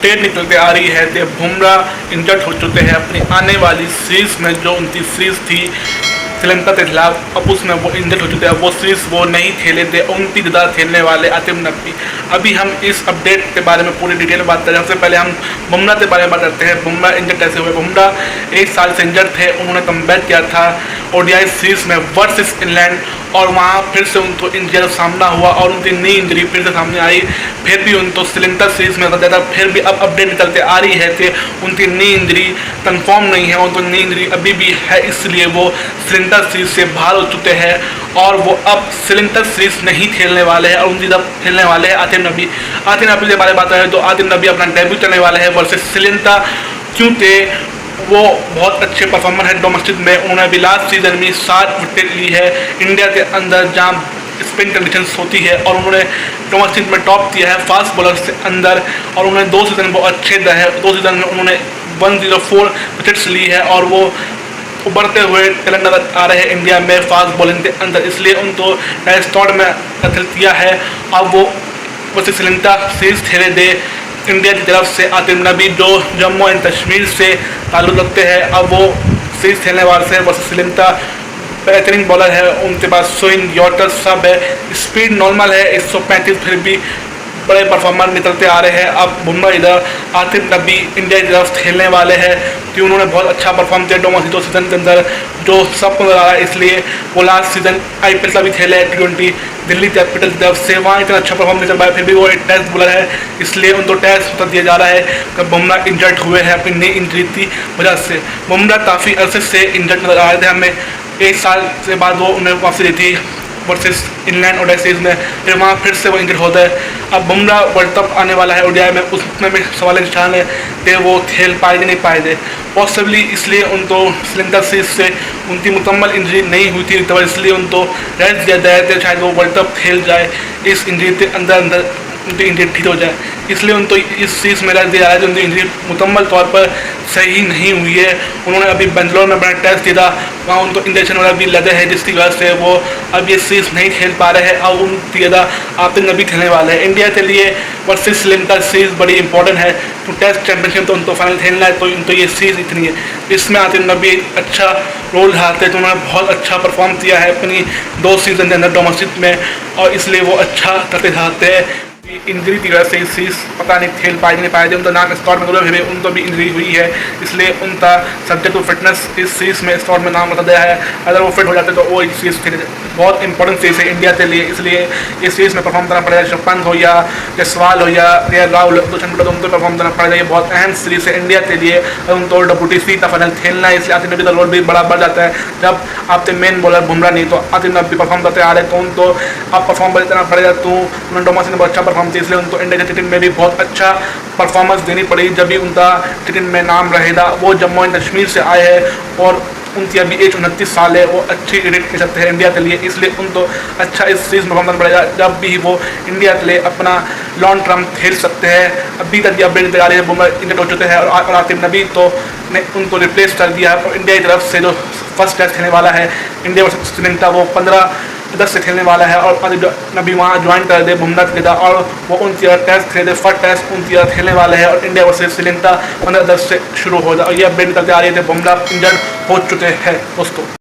Update निकलते आ रही है कि बुमराह इंजर्ड हो चुके हैं अपनी आने वाली सीरीज में, जो उनकी सीरीज थी श्रीलंका के खिलाफ। अब उसमें वो इंजर्ड हो चुके हैं, वो सीरीज वो नहीं खेले थे, उनकी जगह खेलने वाले आतिम नकवी। अभी हम इस अपडेट के बारे में पूरी डिटेल में बात करें। सबसे पहले हम बुमराह के बारे में बात करते हैं। बुमराह इंजर्ड कैसे हुए? बुमराह 1 साल से इंजर्ड थे। उन्होंने कमबैक किया था ओडीआई सीरीज में वर्सेस इंग्लैंड, और वहाँ फिर से उनको इंजरी का सामना हुआ और उनकी नी इंजरी फिर से सामने आई। फिर भी उनको श्रीलंका सीरीज में बताया था। फिर भी अब अपडेट निकलते आ रही है कि उनकी नी इंजरी कंफर्म नहीं है, उनको नी इंजरी अभी भी है, इसलिए वो श्रीलंका सीरीज से बाहर हो चुके हैं और वो अब श्रीलंका सीरीज नहीं खेलने वाले हैं और उनकी जब खेलने वाले हैं आतिम नबी। आतिम नबी के बारे में बात करें तो आतिम नबी अपना डेब्यू करने वाले हैं वर्सेस श्रीलंका, क्योंकि वो बहुत अच्छे परफॉर्मर है डोमेस्टिक में। उन्होंने अभी लास्ट सीजन में 7 विकेट ली है इंडिया के अंदर, जहाँ स्पिन कंडीशंस होती है, और उन्होंने डोमेस्टिक में टॉप किया है फास्ट बॉलर से अंदर। और उन्होंने 2 सीजन बहुत अच्छे रहे, 2 सीजन में उन्होंने 104 विकेट्स ली है और वो उभरते हुए टैलेंट नजर आ रहे हैं इंडिया में फास्ट बॉलिंग के अंदर, इसलिए उनको स्क्वाड में दाखिल किया है। अब वो वैसे श्रीलंका सीरीज खेले दे इंडिया की तरफ से आतिम नबी, जो जम्मू एंड कश्मीर से ताल्लुक़ रखते हैं। अब वो सीरीज खेलने वाले से वर्सेस श्रीलंका। बेहतरीन बॉलर है, उनके पास स्विंग यॉर्कर सब है, स्पीड नॉर्मल है 135, फिर भी बड़े परफॉर्मर निकलते आ रहे हैं। अब बुमराह इधर आतिफ नबी इंडिया की तरफ खेलने वाले हैं कि उन्होंने बहुत अच्छा परफॉर्म किया डोमेस्टिक 2 सीजन के अंदर, जो सबको नजर आ रहा है। इसलिए वो लास्ट सीजन IPL का भी खेले T20 दिल्ली कैपिटल की तरफ से, वहाँ इतना अच्छा परफॉर्म नहीं चल पाया। फिर भी वो एक टेस्ट बॉलर है, इसलिए उनको टेस्ट उत्तर दिया जा रहा है कि बुमराह इंजर्ड हुए हैं अपनी नई इंजरी की वजह से। बुमराह काफ़ी अरसे से इंजर्ड नजर आ रहे थे हमें, 1 साल से बाद वो उन्हें वापसी दी थी वर्सेस इंग्लैंड ओडीआई सीरीज में, फिर वहाँ फिर से वो इंजर्ड होता है। अब बुमराह वर्ल्ड कप आने वाला है ओडीआई में, उसमें भी सवाल निशान है कि वो खेल पाएंगे नहीं पाएंगे पॉसिबली, इसलिए उनको श्रीलंका सीरीज से उनकी मुकम्मल इंजरी नहीं हुई थी, तो इसलिए उनको रेस्ट दिया जाए कि शायद वो वर्ल्ड कप खेल जाए, इस इंजरी के अंदर उनकी इंजरी ठीक हो जाए। इसलिए उनको इस सीरीज में रेस्ट दिया जा रहा है, उनकी इंजरी मुकम्मल तौर पर सही नहीं हुई है। उन्होंने अभी बेंगलोर में बड़ा टेस्ट दिया, वहाँ उनको इंजेक्शन वगैरह भी लगे हैं, जिसकी वजह से वो अब ये सीरीज नहीं खेल पा रहे हैं। अब उनकी जगह आतिम नबी खेलने वाले हैं इंडिया के लिए वर्सेस श्रीलंका सीरीज बड़ी इंपॉर्टेंट है। तो टेस्ट चैंपियनशिप तो उनको फाइनल खेलना है, तो उनको ये सीरीज इतनी है, इसमें आतिम नबी अच्छा रोल निभाते हैं। तो उन्होंने बहुत अच्छा परफॉर्म किया है अपनी 2 सीजन के अंदर डोमेस्टिक में, और इसलिए वो अच्छा करते चाहते हैं। इंजरी की वजह से इस सीरीज पता नहीं खेल पाए नहीं पाए थे, उनका नाम स्क्वाड में फिर उनको भी इंजरी हुई है, इसलिए उनका सब्जेक्ट टू फिटनेस इस सीरीज में स्क्वाड में नाम रखा गया है। अगर वो फिट हो जाते तो वो इस सीरीज खेले, बहुत इंपॉर्टेंट सीरीज है इंडिया के लिए, इसलिए इस सीरीज में परफॉर्म करना पड़ेगा। ऋषभ पंत हो या जयसवाल हो या राहुल, उनको परफॉर्म करना पड़ेगा। ये बहुत अहम सीरीज है इंडिया के लिए, उनको WTC का फाइनल खेलना है, इसलिए आतिम नबी का रोल भी बड़ा बढ़ जाता है। जब आपके मेन बॉलर बुमराह नहीं तो आतिम नबी परफॉर्म करते आ रहे, तो उनको आप परफॉर्म करना पड़ेगा। तो उन्होंने डोमेस्टिक में बहुत अच्छा परफॉर्म किया, इसलिए उनको इंडिया के T20 में भी बहुत अच्छा परफॉर्मेंस देनी पड़ी। जब भी उनका T20 में नाम रहेगा, वो जम्मू एंड कश्मीर से आए हैं और उनकी अभी एज 29 साल है, वो अच्छी क्रिकेट खेल सकते हैं इंडिया के लिए, इसलिए उनको अच्छा इस सीरीज में परफॉर्म करना पड़ेगा, जब भी वो इंडिया के लिए अपना लॉन्ग टर्म खेल सकते हैं। अभी तक ये अपडेट आ रही है बुमराह इंजर्ड हो चुके हैं और आतिम नबी तो ने उनको रिप्लेस कर दिया। और इंडिया की तरफ से जो फर्स्ट टेस्ट खेलने वाला है इंडिया वर्सेस श्रीलंका, वो 15 अगस्त से खेलने वाला है, और नबी वहाँ ज्वाइन कर दे बुमराह के साथ, और वो उनकी टेस्ट खेले, फर्स्ट टेस्ट उनकी खेलने वाले हैं, और इंडिया वर्सेस श्रीलंका 15 अगस्त से शुरू हो जाए। और ये अपडेट निकलते आ रही है बुमराह इंजर्ड हो चुके हैं दोस्तों।